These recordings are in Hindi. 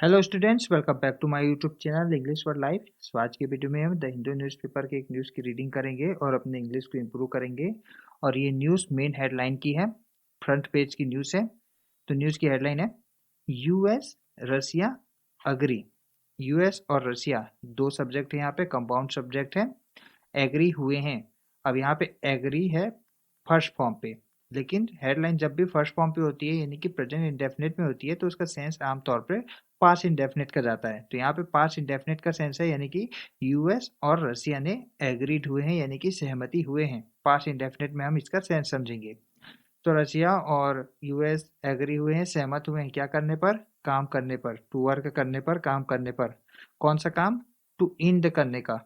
Hello students, welcome back to my YouTube channel English for life. So आज के वीडियो में हम द हिंदू न्यूज़पेपर के एक न्यूज़ की रीडिंग करेंगे और अपने इंग्लिश को इम्प्रूव करेंगे। और ये न्यूज़ मेन हेडलाइन की है, फ्रंट पेज की न्यूज़ है। तो न्यूज़ की हेडलाइन है यूएस रसिया अग्री। यूएस और रसिया दो सब्जेक्ट है, यहाँ पे कंपाउंड सब्जेक्ट है। एग्री हुए हैं। अब यहाँ पे एग्री है फर्स्ट फॉर्म पे, लेकिन हेडलाइन जब भी फर्स्ट फॉर्म पे होती है यानी कि प्रेजेंट इंडेफिनिट में होती है तो उसका सेंस आमतौर पे पास्ट इंडेफिनिट का जाता है। तो यहाँ पे पास्ट इंडेफिनिट का सेंस है यानी कि यूएस और रसिया ने एग्रीड हुए हैं यानी कि सहमति हुए हैं। पास्ट इंडेफिनिट में हम इसका सेंस समझेंगे। तो रसिया और यूएस एग्री हुए हैं, सहमत हुए हैं क्या करने पर? काम करने पर, टू वर्क करने पर, काम करने पर। कौन सा काम? टू इंड करने का,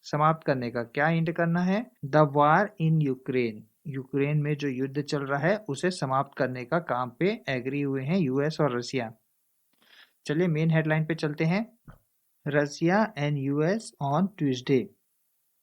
समाप्त करने का। क्या इंड करना है? The war in Ukraine. Ukraine में जो युद्ध चल रहा है उसे समाप्त करने का काम पे एग्री हुए हैं यूएस और रसिया। चलिए मेन हेडलाइन पे चलते हैं। Russia and US on Tuesday.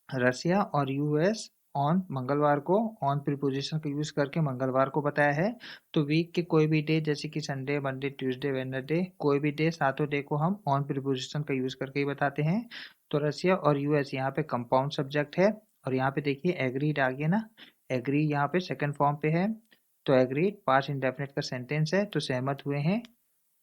Russia और यूएस ऑन मंगलवार को, ऑन प्रीपोजिशन का यूज करके मंगलवार को बताया है। तो वीक के कोई भी डे जैसे कि संडे, मंडे, ट्यूसडे, वेडनेसडे, कोई भी डे, सातों डे को हम ऑन प्रीपोजिशन का यूज करके ही बताते हैं। तो रसिया और यूएस यहाँ पे कंपाउंड सब्जेक्ट है। और यहाँ पे देखिए एग्रीड आ गया ना, एग्री यहाँ पे सेकंड फॉर्म पे है। तो एग्रीड पास्ट इंडेफिनिट का सेंटेंस है, तो सहमत हुए हैं।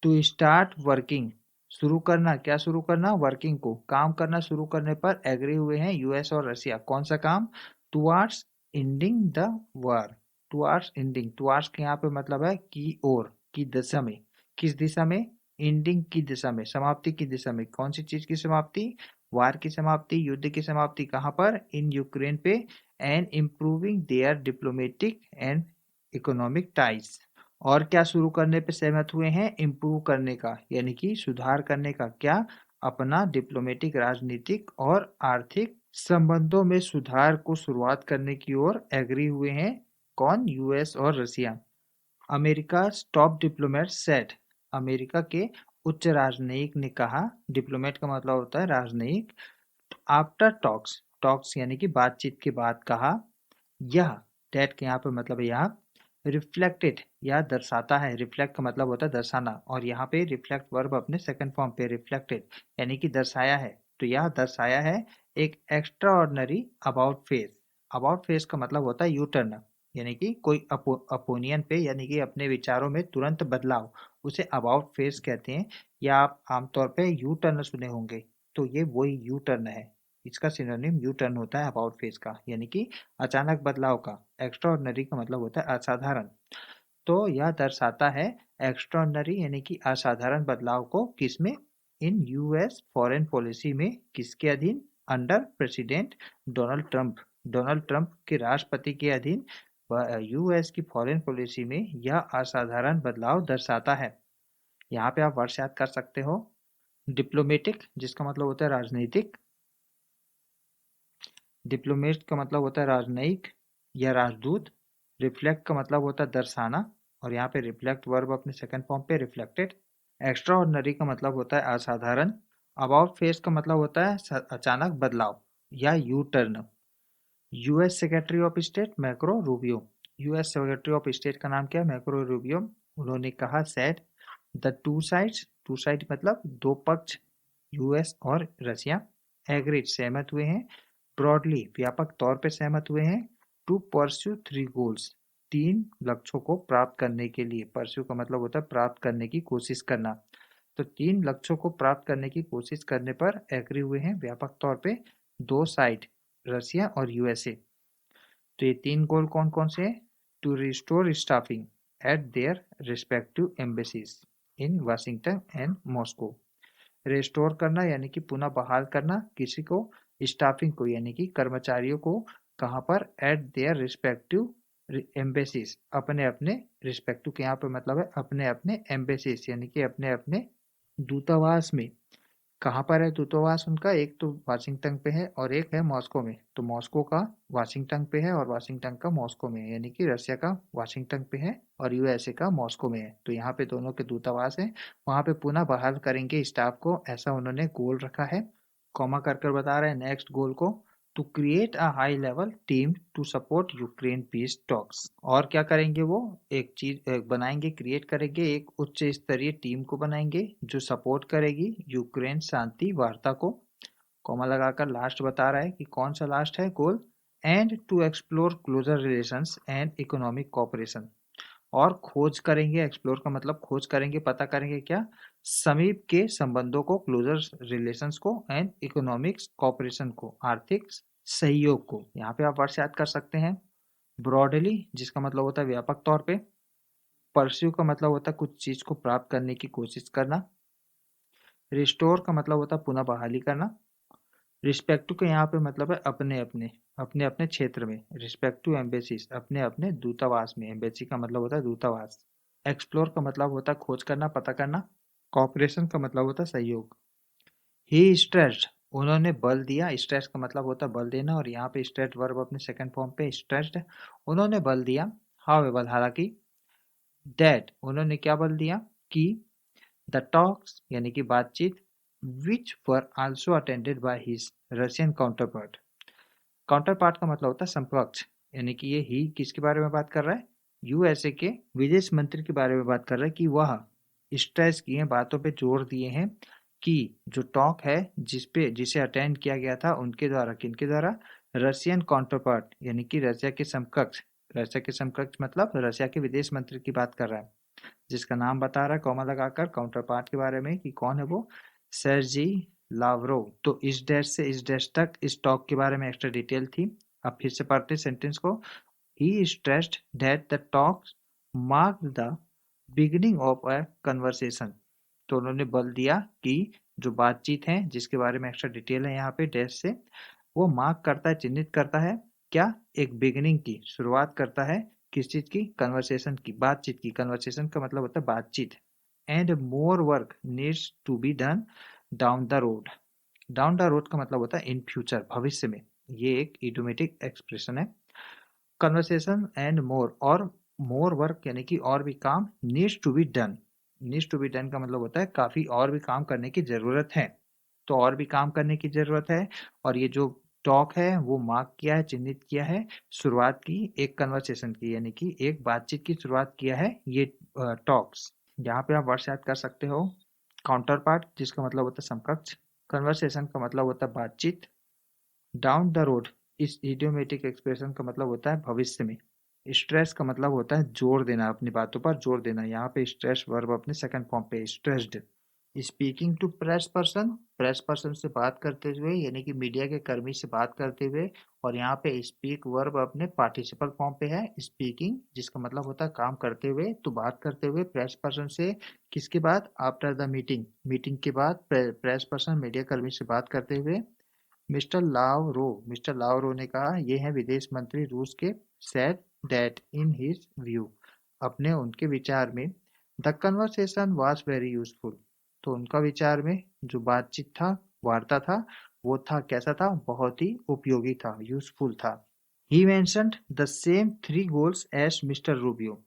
टू स्टार्ट वर्किंग, शुरू करना। क्या शुरू करना? वर्किंग को, काम करना शुरू करने पर एग्री हुए हैं यूएस और रसिया। कौन सा काम? Towards ending the war. Towards ending, towards के यहाँ पे मतलब है की ओर, की दिशा में। किस दिशा में? एंडिंग की दिशा में, समाप्ति की दिशा में। कौन सी चीज की समाप्ति? वार की समाप्ति, युद्ध की समाप्ति। कहाँ पर? इन यूक्रेन पे। And improving there diplomatic and economic ties. और क्या शुरू करने पे सहमत हुए हैं? इम्प्रूव करने का, यानी कि सुधार करने का। क्या? अपना डिप्लोमेटिक, राजनीतिक और आर्थिक संबंधों में सुधार को शुरुआत करने की ओर एग्री हुए हैं। कौन? यूएस और Russia. America top diplomat said. America के उच्च राजनयिक ने कहा, डिप्लोमेट का मतलब होता है राजनयिक। आफ्टर टॉक्स, टॉक्स यानी कि बातचीत के बाद कहा, यह, डेट के यहाँ पे मतलब है यहाँ, रिफ्लेक्टेड या दर्शाता है। रिफ्लेक्ट का मतलब होता है दर्शाना, और यहाँ पे रिफ्लेक्ट वर्ब अपने सेकंड फॉर्म पे, रिफ्लेक्टेड यानी कि दर्शाया है। तो यह दर्शाया है एक extra ordinary about face. About face का मतलब होता है यू टर्न, यानी कि कोई अपोनियन पे, यानी कि अपने विचारों में तुरंत बदलाव, उसे अबाउट फेस कहते हैं। या आप आमतौर पे यू टर्न सुने होंगे, तो ये वही यू टर्न है। इसका सिनोनिम यू टर्न होता है अबाउट फेस का, यानी कि अचानक बदलाव का। एक्स्ट्राऑर्डिनरी का मतलब होता है असाधारण। तो यह दर्शाता है एक्स्ट्राऑर्डिनरी यानी कि असाधारण बदलाव को, किसमें? इन यूएस फॉरेन पॉलिसी में। किसके अधीन? Under president Donald Trump. Donald Trump के राष्ट्रपति के अधीन यूएस की फॉरेन पॉलिसी में यह असाधारण बदलाव दर्शाता है। यहाँ पे आप वर्ड्स याद कर सकते हो। डिप्लोमेटिक, जिसका मतलब होता है राजनीतिक। डिप्लोमेट का मतलब होता है राजनयिक या राजदूत। रिफ्लेक्ट का मतलब होता है दर्शाना, और यहाँ पे रिफ्लेक्ट वर्ब अपने सेकंड फॉर्म पे, रिफ्लेक्टेड। एक्स्ट्रा ऑर्डिनरी का मतलब होता है असाधारण। अबाउट फेस का मतलब होता है अचानक बदलाव या U turn. US secretary of state मैक्रो Rubio. US secretary of state का नाम क्या है? मैक्रो रूबियो। उन्होंने कहा, said the two sides, two side मतलब दो पक्ष, यूएस और रसिया, एग्रीड सहमत हुए हैं, ब्रॉडली व्यापक तौर पर सहमत हुए हैं, टू परस्यू थ्री गोल्स, तीन लक्ष्यों को प्राप्त करने के लिए। परस्यू का मतलब होता है प्राप्त करने की कोशिश करना। तो तीन लक्ष्यों को प्राप्त करने की कोशिश करने पर एग्री हुए हैं व्यापक तौर पे दो साइड, रसिया और यूएसए। तो ये तीन गोल कौन कौन से हैं? To restore staffing at their respective embassies in Washington and Moscow. Restore करना यानी कि पुनः बहाल करना किसी को, स्टाफिंग को यानी कि कर्मचारियों को। कहाँ पर? एट देयर रिस्पेक्टिव एम्बेसीज, अपने अपने रिस्पेक्टिव के यहाँ पे मतलब है अपने अपने एम्बेसीज, यानी कि अपने अपने दूतावास में। कहाँ पर है दूतावास उनका? एक तो वाशिंगटन पे है और एक है मॉस्को में। तो मॉस्को का वाशिंगटन पे है और वाशिंगटन का मॉस्को में है, यानी कि रसिया का वाशिंगटन पे है और यूएसए का मॉस्को में है। तो यहाँ पे दोनों के दूतावास हैं, वहाँ पे पुनः बहाल करेंगे स्टाफ को, ऐसा उन्होंने गोल रखा है। कॉमा कर कर बता रहे हैं नेक्स्ट गोल को। To create a high level team to support Ukraine peace talks. और क्या करेंगे वो, एक चीज बनाएंगे, क्रिएट करेंगे, एक उच्च स्तरीय टीम को बनाएंगे जो सपोर्ट करेगी यूक्रेन शांति वार्ता को। कॉमा लगाकर लास्ट बता रहा है कि कौन सा लास्ट है goal, and to explore closer relations and economic cooperation. और खोज करेंगे, एक्सप्लोर का मतलब खोज करेंगे, पता करेंगे क्या, समीप के संबंधों को, क्लोजर रिलेशंस को, एंड इकोनॉमिक्स कोऑपरेशन को, आर्थिक सहयोग को। यहाँ पे आप वर्ड याद कर सकते हैं, ब्रॉडली जिसका मतलब होता है व्यापक तौर पे, परस्यू का मतलब होता है कुछ चीज को प्राप्त करने की कोशिश करना, रिस्टोर का मतलब होता है पुनः बहाली करना, रिस्पेक्ट के यहाँ पे मतलब है अपने अपने, अपने अपने क्षेत्र में, रिस्पेक्ट टू एम्बेसीज, अपने अपने दूतावास में, एम्बेसी का मतलब होता है दूतावास, एक्सप्लोर का मतलब होता है खोज करना, पता करना, कॉपरेशन का मतलब होता है सहयोग। ही स्ट्रेस्ड, उन्होंने बल दिया, स्ट्रेस का मतलब होता है बल देना, और यहाँ पे स्ट्रेस्ड वर्ब अपने सेकंड फॉर्म पे स्ट्रेस्ड, उन्होंने बल दिया, हाउएवर हालांकि, दैट उन्होंने क्या बल दिया कि, द टॉक्स यानी कि बातचीत, which were also attended by his Russian counterpart. Counterpart का मतलब होता है समकक्ष, यानी कि ये ही किसके बारे में बात कर रहा है, यूएसए के विदेश मंत्री के बारे में बात कर रहा है कि वह स्ट्रेस किए हैं, बातों पे जोर दिए हैं कि जो टॉक है जिसे अटेंड किया गया था उनके द्वारा, किनके द्वारा, रशियन काउंटर पार्ट यानी कि रशिया के समकक्ष, रशिया के समकक्ष मतलब रशिया के विदेश मंत्री की बात कर रहा है, जिसका नाम बता रहा है कॉमा लगाकर काउंटर पार्ट के बारे में कि कौन है वो, सर्जी लावरोव। तो इस डैश से इस डैश तक इस टॉक के बारे में एक्स्ट्रा डिटेल थी। अब फिर से पढ़ते सेंटेंस को, he stressed that the talks mark the beginning of a conversation. तो उन्होंने बल दिया कि जो बातचीत है जिसके बारे में एक्स्ट्रा डिटेल है यहाँ पे डैश से, वो मार्क करता है, चिन्हित करता है क्या, एक बिगिनिंग की शुरुआत करता है, किस चीज की, कन्वर्सेशन की, बातचीत की, कन्वर्सेशन का मतलब होता है बातचीत, and more work needs to be done down the road. Down the road का मतलब होता है इन फ्यूचर, भविष्य में, ये एक इडियोमेटिक एक्सप्रेशन है। कन्वर्सेशन एंड मोर, और मोर वर्क यानी कि और भी काम, needs to be done, needs to be done का मतलब होता है काफी और भी काम करने की जरूरत है, तो और भी काम करने की जरूरत है। और ये जो टॉक है वो मार्क किया है, चिन्हित किया है, शुरुआत की एक कन्वर्सेशन की, यानी कि एक बातचीत की शुरुआत किया है ये टॉक्स। यहाँ पे आप वर्ड याद कर सकते हो, काउंटर पार्ट जिसका मतलब होता है समकक्ष, कन्वर्सेशन का मतलब होता है बातचीत, डाउन द रोड इस इडियोमेटिक एक्सप्रेशन का मतलब होता है भविष्य में, स्ट्रेस का मतलब होता है जोर देना, अपनी बातों पर जोर देना, यहाँ पे स्ट्रेस वर्ब अपने सेकंड फॉर्म पे stressed. Speaking to press person, press person से बात करते हुए यानी कि मीडिया के कर्मी से बात करते हुए, और यहाँ पे स्पीक वर्ब अपने पार्टिसिपल फॉर्म पे है, स्पीकिंग जिसका मतलब होता है काम करते हुए, तो बात करते हुए प्रेस पर्सन से, किसके बाद, आफ्टर द मीटिंग, मीटिंग के बाद प्रेस पर्सन मीडिया कर्मी से बात करते हुए, मिस्टर लावरो ने कहा, ये हैं विदेश मंत्री रूस के, said that in his view, अपने उनके विचार में, the conversation was very useful, तो उनका विचार में जो बातचीत था, वार्ता था, वो था कैसा था, बहुत ही उपयोगी था, यूजफुल था। He mentioned the same three goals as mister Rubio,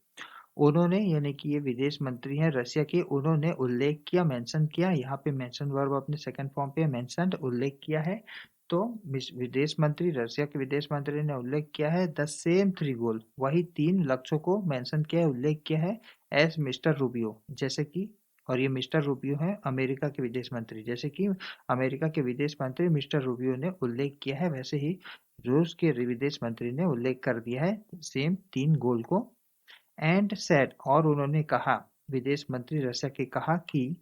उन्होंने यानी कि ये विदेश मंत्री हैं रशिया के, उन्होंने उल्लेख किया, मेंशन किया, यहाँ पे मेंशन वर्ब अपने सेकंड फॉर्म पे, मेंशन्ड उल्लेख किया है, तो विदेश मंत्री, रशिया के विदेश मंत्री ने उल्लेख किया है, द सेम थ्री गोल, वही तीन लक्ष्यों को मेंशन किया है, उल्लेख किया है, एज मिस्टर रूबियो, जैसे कि, और ये मिस्टर रूबियो है अमेरिका के विदेश मंत्री, जैसे कि अमेरिका के विदेश मंत्री मिस्टर रूबियो ने उल्लेख किया है, वैसे ही रूस के विदेश मंत्री ने उल्लेख कर दिया है सेम तीन गोल को। एंड सेड, और उन्होंने कहा, विदेश मंत्री रशिया के कहा कि,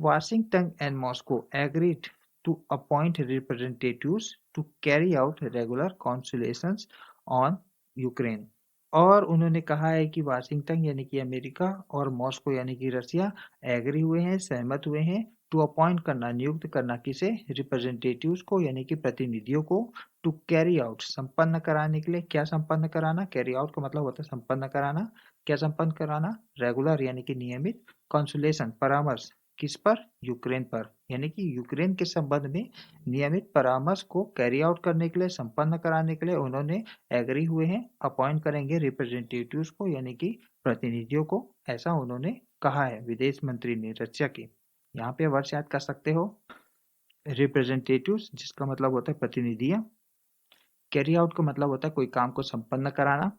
Washington and Moscow agreed to appoint representatives to carry out regular consultations on Ukraine. और उन्होंने कहा है कि वाशिंगटन यानी कि अमेरिका और मॉस्को यानी कि रशिया एग्री हुए हैं, सहमत हुए हैं, टू अपॉइंट करना, नियुक्त करना, किसे, रिप्रेजेंटेटिव्स को यानी कि प्रतिनिधियों को, टू कैरी आउट, संपन्न कराने के लिए, क्या संपन्न कराना, कैरी आउट का मतलब होता है संपन्न कराना, क्या संपन्न कराना, रेगुलर यानी कि नियमित, कंसुलेशन परामर्श, किस पर, यूक्रेन पर, यानी कि यूक्रेन के संबंध में नियमित परामर्श को कैरी आउट करने के लिए, संपन्न कराने के लिए उन्होंने एग्री हुए हैं, अपॉइंट करेंगे रिप्रेजेंटेटिव्स को यानी कि प्रतिनिधियों को, ऐसा उन्होंने कहा है विदेश मंत्री ने रशिया के। यहाँ पे वर्ड याद कर सकते हो, रिप्रेजेंटेटिव्स जिसका मतलब होता है प्रतिनिधियां, कैरी आउट का मतलब होता है कोई काम को संपन्न कराना।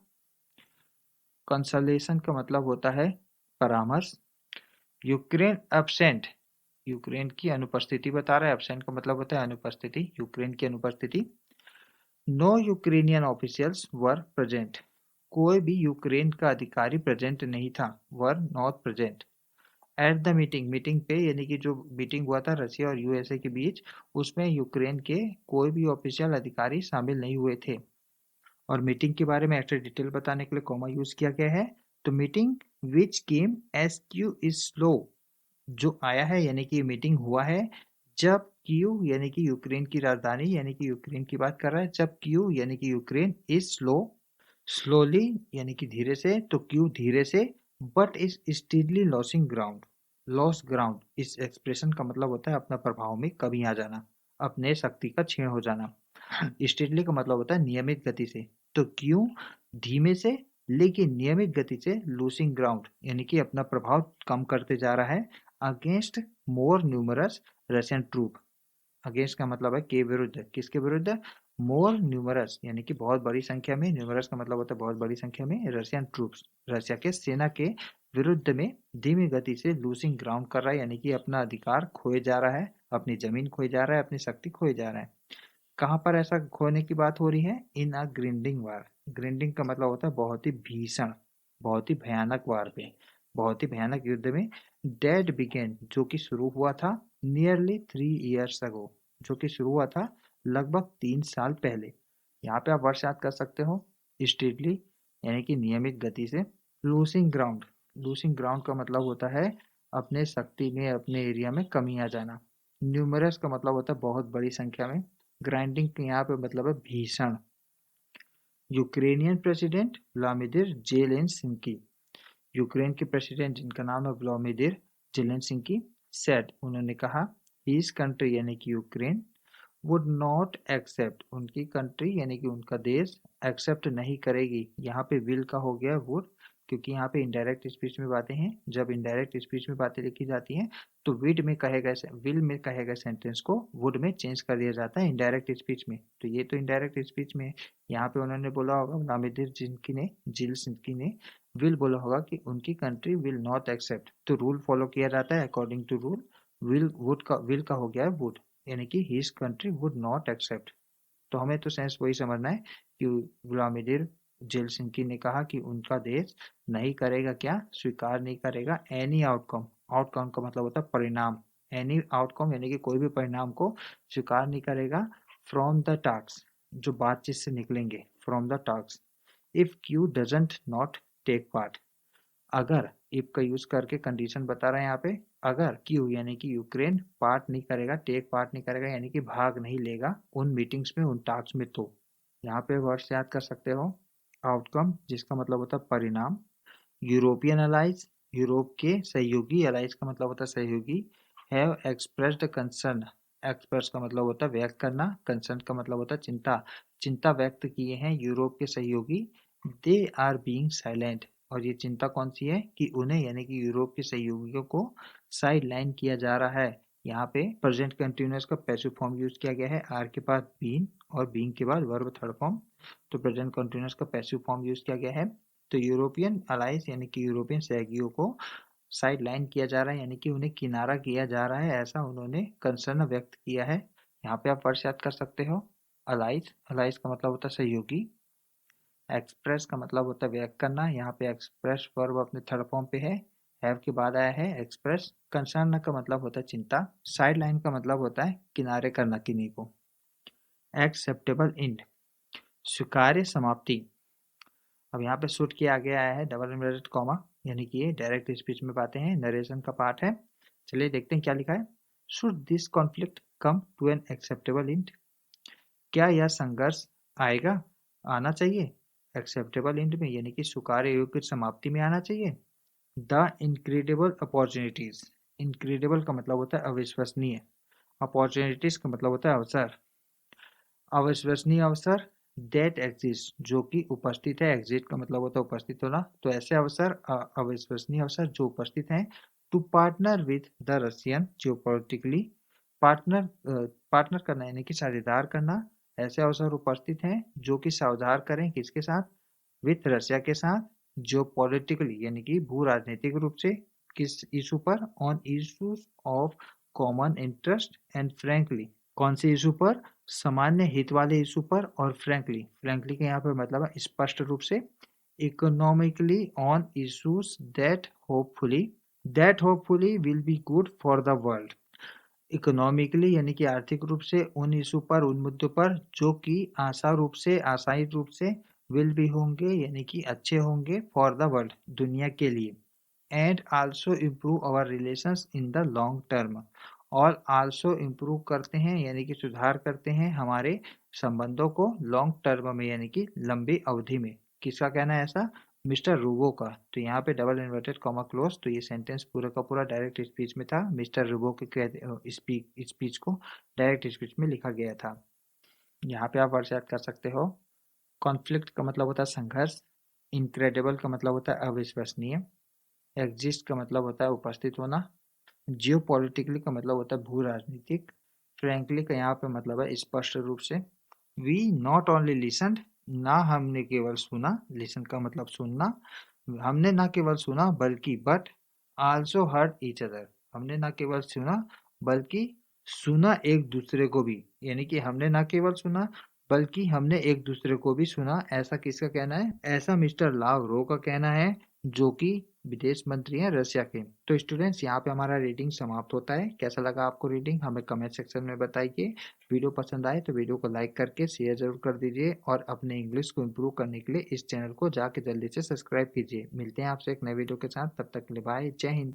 कंसोलेशन का मतलब होता है परामर्श। यूक्रेन एब्सेंट, यूक्रेन की अनुपस्थिति बता रहा है। एब्सेंट का मतलब होता है अनुपस्थिति, यूक्रेन की अनुपस्थिति। No Ukrainian officials were present, कोई भी यूक्रेन का अधिकारी प्रेजेंट नहीं था। Were not present. At the meeting, meeting पे यानी कि जो मीटिंग हुआ था रशिया और यूएसए के बीच, उसमें यूक्रेन के कोई भी ऑफिशियल अधिकारी शामिल नहीं हुए थे। और मीटिंग के बारे में एक्स्ट्रा डिटेल बताने के लिए कॉमा यूज किया गया है। तो meeting which came S Q is slow, जो आया है यानी कि मीटिंग हुआ है जब क्यू यानी कि यूक्रेन की राजधानी यानी कि यूक्रेन की बात कर रहा है, जब क्यू यानी कि यूक्रेन इज स्लो, स्लोली यानी कि धीरे से, तो क्यू धीरे से, but is steadily losing ground. Loss ground इस एक्सप्रेशन का मतलब होता है अपना प्रभाव में कमी आ जाना, अपने शक्ति का क्षीण हो जाना। स्टीडली का मतलब होता है नियमित गति से, तो क्यों धीमे से लेकिन नियमित गति से लूसिंग ग्राउंड यानी कि अपना प्रभाव कम करते जा रहा है अगेंस्ट मोर न्यूमरस रशियन ट्रूप। अगेंस्ट का मतलब है के विरुद्ध, किसके विरुद्ध? मोर न्यूमरस यानी कि बहुत बड़ी संख्या में, न्यूमरस का मतलब होता है बहुत बड़ी संख्या में, रशियन ट्रूप्स रशिया के सेना के विरुद्ध में धीमी गति से लूसिंग ग्राउंड कर रहा है यानी कि अपना अधिकार खोए जा रहा है, अपनी जमीन खोए जा रहा है, अपनी शक्ति खोए जा रहा है। कहाँ पर ऐसा खोने की बात हो रही है? इन अ ग्रिंडिंग वार। ग्रिंडिंग का मतलब होता है बहुत ही भीषण, बहुत ही भयानक वार पे, बहुत ही भयानक युद्ध में। डेड बिगेन जो कि शुरू हुआ था नियरली 3 years अगो, जो कि शुरू हुआ था लगभग 3 साल पहले। यहाँ पे आप वर्ष याद कर सकते हो। स्टेडली यानी कि नियमित गति से। लूसिंग ग्राउंड, लूसिंग ग्राउंड का मतलब होता है अपने शक्ति में, अपने एरिया में कमी आ जाना। न्यूमरस का मतलब होता है बहुत बड़ी संख्या में। ग्राइंडिंग के यहाँ पे मतलब है भीषण। Ukrainian president Vladimir Zelensky, Ukraine के प्रेसिडेंट जिनका नाम है व्लादिमीर जेलेंस्की, सेड उन्होंने कहा, हिज कंट्री यानी कि यूक्रेन वुड नॉट एक्सेप्ट, उनकी कंट्री यानी कि उनका देश एक्सेप्ट नहीं करेगी। यहाँ पे विल का हो गया वुड, क्योंकि यहाँ पे इनडायरेक्ट स्पीच में बातें हैं। जब इनडायरेक्ट स्पीच में बातें लिखी जाती हैं तो विड में कहे गए, विल में कहे गए सेंटेंस को वुड में चेंज कर दिया जाता है इनडायरेक्ट स्पीच में। तो ये तो इनडायरेक्ट स्पीच में यहाँ पे उन्होंने बोला होगा, व्लादिमीर जिनकी ने जिलसिंकी ने विल बोला होगा कि उनकी कंट्री विल नॉट एक्सेप्ट, तो रूल फॉलो किया जाता है अकॉर्डिंग टू रूल। विल का हो गया है वुड, यानी कि his country would not accept. तो हमें तो सेंस वही समझना है कि व्लादिमीर जेलसिंकी ने कहा कि उनका देश नहीं करेगा, क्या स्वीकार नहीं करेगा, एनी आउटकम। आउटकम का मतलब होता है परिणाम। एनी आउटकम यानी कि कोई भी परिणाम को स्वीकार नहीं करेगा फ्रॉम द टास्क, जो बातचीत से निकलेंगे, from the task. If Kyiv doesn't not take part, अगर, इफ का यूज करके कंडीशन बता रहे हैं यहाँ पे। अगर क्यू यानी कि यूक्रेन पार्ट नहीं करेगा, टेक पार्ट नहीं करेगा यानी कि भाग नहीं लेगा उन मीटिंग्स में, उन टास्क में, तो यहाँ पे वर्ड्स याद कर सकते हो। आउटकम जिसका मतलब होता है परिणाम। यूरोपियन अलाइज, यूरोप के सहयोगी, अलाइज का मतलब होता है सहयोगी। हैव एक्सप्रेस्ड कंसर्न, एक्सप्रेस का मतलब होता है व्यक्त करना, कंसर्न का मतलब होता है चिंता, चिंता व्यक्त किए हैं यूरोप के सहयोगी। दे आर बीइंग साइलेंट, और ये चिंता कौन सी है कि उन्हें यानी कि यूरोप के सहयोगियों को साइड लाइन किया जा रहा है। यहाँ पे प्रेजेंट कंटिन्यूअस का पैसिव फॉर्म यूज किया गया है, आर के बाद बीन और बीइंग के बाद वर्ब थर्ड फॉर्म, तो प्रेजेंट कंटिन्यूअस का पैसिव फॉर्म यूज किया गया है। तो यूरोपियन अलायंस यानी कि यूरोपियन सहयोगियों को साइड लाइन किया जा रहा है यानी कि उन्हें किनारा किया जा रहा है, ऐसा उन्होंने कंसर्न व्यक्त किया है। यहाँ पे आप वर्ष याद कर सकते हो। अलाइज, अलाइज का मतलब होता है सहयोगी। एक्सप्रेस का मतलब होता है व्यक्त करना, यहाँ पे एक्सप्रेस वर्ब अपने थर्ड फॉर्म पे है, हैव के बाद आया है एक्सप्रेस। कंसर्न का मतलब होता है चिंता। साइड लाइन का मतलब होता है किनारे करना, किन्हीं को। एक्सेप्टेबल एंड, स्वीकार्य समाप्ति। अब यहाँ पे शुड के आगे आया है डबल इन्वर्टेड कॉमा, यानी कि ये डायरेक्ट स्पीच में बातें हैं, नरेशन का पार्ट है। चलिए देखते हैं क्या लिखा है। Should this conflict come to an acceptable end, क्या यह संघर्ष आएगा, आना चाहिए एक्सेप्टेबल एंड में, यानी कि स्वीकार्य योग्य समाप्ति में आना चाहिए। द इनक्रेडिबल अपॉर्चुनिटीज, इनक्रेडिबल का मतलब होता है अविश्वसनीय, अपॉर्चुनिटीज का मतलब होता है अवसर, अविश्वसनीय अवसर। डेट एग्जिस्ट जो कि उपस्थित है, एग्जिस्ट का मतलब होता है उपस्थित होना, तो ऐसे अवसर, अविश्वसनीय अवसर जो उपस्थित हैं। To partner with the Russian geopolitically, partner, partner करना यानी कि साझेदार करना ऐसे अवसर उपस्थित हैं जो कि सावधान करें किसके साथ, विथ रशिया के साथ, जो पॉलिटिकली यानी कि भू राजनीतिक रूप से किस इशू पर, on issues of common interest and frankly, कौन से इशू पर, सामान्य हित वाले इशू पर, और फ्रैंकली, फ्रैंकली के यहाँ पे मतलब है स्पष्ट रूप से, economically on issues that hopefully will be good for the world, economically यानी कि आर्थिक रूप से उन इशू पर, उन मुद्दों पर जो कि आशाई रूप से विल भी होंगे यानी कि अच्छे होंगे फॉर द वर्ल्ड, दुनिया के लिए, and also improve our relations in the long term, और आल्सो इम्प्रूव करते हैं यानी कि सुधार करते हैं हमारे संबंधों को लॉन्ग टर्म में यानी कि लंबी अवधि में। किसका कहना है ऐसा, मिस्टर रूबो का। तो यहाँ पे डबल इन्वर्टेड कॉमा क्लोज, तो ये सेंटेंस पूरा का पूरा डायरेक्ट स्पीच में था, मिस्टर रूबो के स्पीच को डायरेक्ट स्पीच में लिखा गया था। यहाँ पे आप वर्ड याद कर सकते हो। कॉन्फ्लिक्ट का मतलब होता है संघर्ष, इनक्रेडिबल का मतलब होता है अविश्वसनीय, एग्जिस्ट का मतलब होता है उपस्थित होना, जियो पॉलिटिकली का मतलब होता है भू राजनीतिक, फ्रैंकली का यहाँ पे मतलब है स्पष्ट रूप से। वी नॉट ओनली लिसन्ड, ना हमने केवल सुना, लिसन का मतलब सुनना, हमने ना केवल सुना बल्कि but also heard each other, हमने ना केवल सुना बल्कि सुना एक दूसरे को भी, यानी कि हमने ना केवल सुना बल्कि हमने एक दूसरे को भी सुना। ऐसा किसका कहना है, ऐसा मिस्टर लावरो का कहना है जो कि विदेश मंत्री हैं रशिया के। तो स्टूडेंट्स यहाँ पे हमारा रीडिंग समाप्त होता है। कैसा लगा आपको रीडिंग हमें कमेंट सेक्शन में बताइए। वीडियो पसंद आए तो वीडियो को लाइक करके शेयर जरूर कर दीजिए, और अपने इंग्लिश को इम्प्रूव करने के लिए इस चैनल को जाके जल्दी से सब्सक्राइब कीजिए। मिलते हैं आपसे एक नए वीडियो के साथ, तब तक के लिए बाय, जय हिंद।